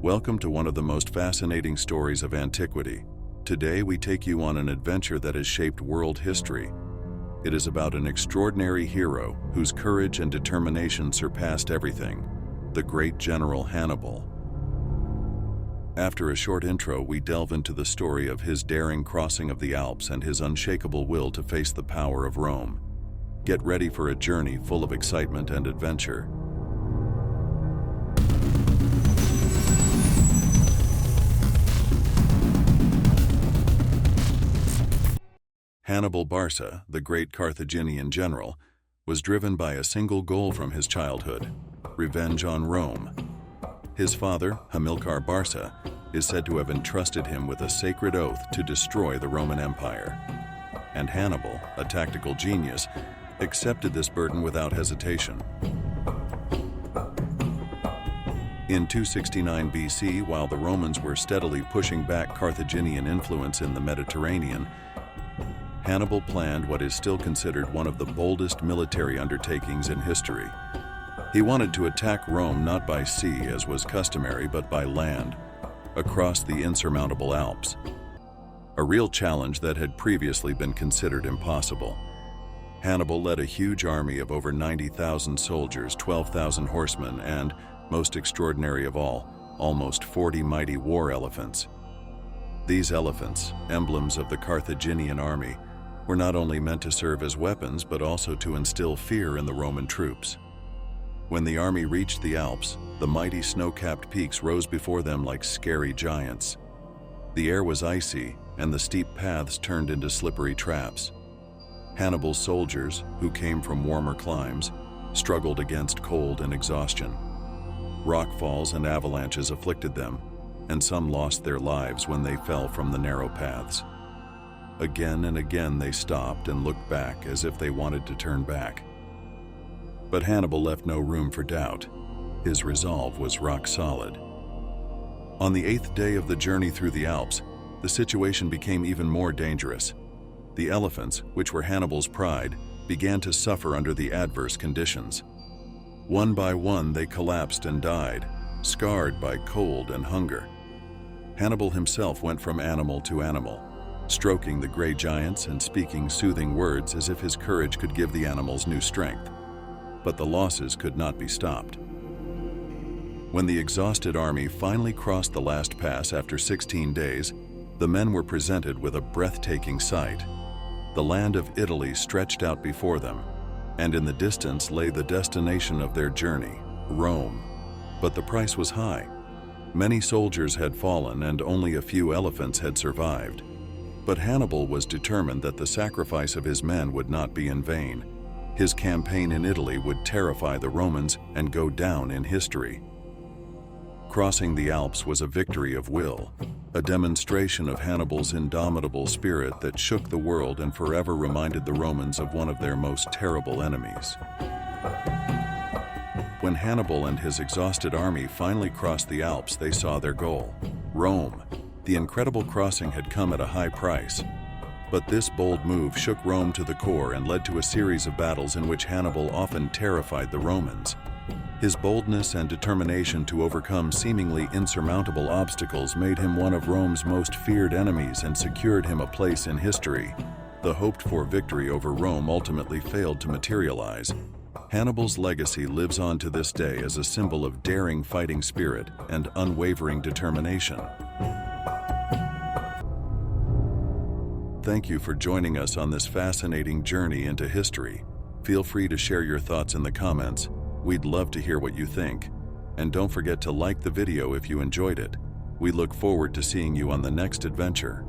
Welcome to one of the most fascinating stories of antiquity. Today we take you on an adventure that has shaped world history. It is about an extraordinary hero whose courage and determination surpassed everything, the great general Hannibal. After a short intro, we delve into the story of his daring crossing of the Alps and his unshakable will to face the power of Rome. Get ready for a journey full of excitement and adventure. Hannibal Barca, the great Carthaginian general, was driven by a single goal from his childhood: revenge on Rome. His father, Hamilcar Barca, is said to have entrusted him with a sacred oath to destroy the Roman Empire. And Hannibal, a tactical genius, accepted this burden without hesitation. In 269 BC, while the Romans were steadily pushing back Carthaginian influence in the Mediterranean, Hannibal planned what is still considered one of the boldest military undertakings in history. He wanted to attack Rome not by sea, as was customary, but by land, across the insurmountable Alps. A real challenge that had previously been considered impossible. Hannibal led a huge army of over 90,000 soldiers, 12,000 horsemen, and, most extraordinary of all, almost 40 mighty war elephants. These elephants, emblems of the Carthaginian army, were not only meant to serve as weapons, but also to instill fear in the Roman troops. When the army reached the Alps, the mighty snow-capped peaks rose before them like scary giants. The air was icy, and the steep paths turned into slippery traps. Hannibal's soldiers, who came from warmer climes, struggled against cold and exhaustion. Rockfalls and avalanches afflicted them, and some lost their lives when they fell from the narrow paths. Again and again they stopped and looked back as if they wanted to turn back. But Hannibal left no room for doubt. His resolve was rock solid. On the 8th day of the journey through the Alps, the situation became even more dangerous. The elephants, which were Hannibal's pride, began to suffer under the adverse conditions. One by one they collapsed and died, scarred by cold and hunger. Hannibal himself went from animal to animal, stroking the gray giants and speaking soothing words as if his courage could give the animals new strength. But the losses could not be stopped. When the exhausted army finally crossed the last pass after 16 days, the men were presented with a breathtaking sight. The land of Italy stretched out before them, and in the distance lay the destination of their journey, Rome. But the price was high. Many soldiers had fallen and only a few elephants had survived. But Hannibal was determined that the sacrifice of his men would not be in vain. His campaign in Italy would terrify the Romans and go down in history. Crossing the Alps was a victory of will, a demonstration of Hannibal's indomitable spirit that shook the world and forever reminded the Romans of one of their most terrible enemies. When Hannibal and his exhausted army finally crossed the Alps, they saw their goal: Rome. The incredible crossing had come at a high price. But this bold move shook Rome to the core and led to a series of battles in which Hannibal often terrified the Romans. His boldness and determination to overcome seemingly insurmountable obstacles made him one of Rome's most feared enemies and secured him a place in history. The hoped-for victory over Rome ultimately failed to materialize. Hannibal's legacy lives on to this day as a symbol of daring fighting spirit and unwavering determination. Thank you for joining us on this fascinating journey into history. Feel free to share your thoughts in the comments. We'd love to hear what you think. And don't forget to like the video if you enjoyed it. We look forward to seeing you on the next adventure.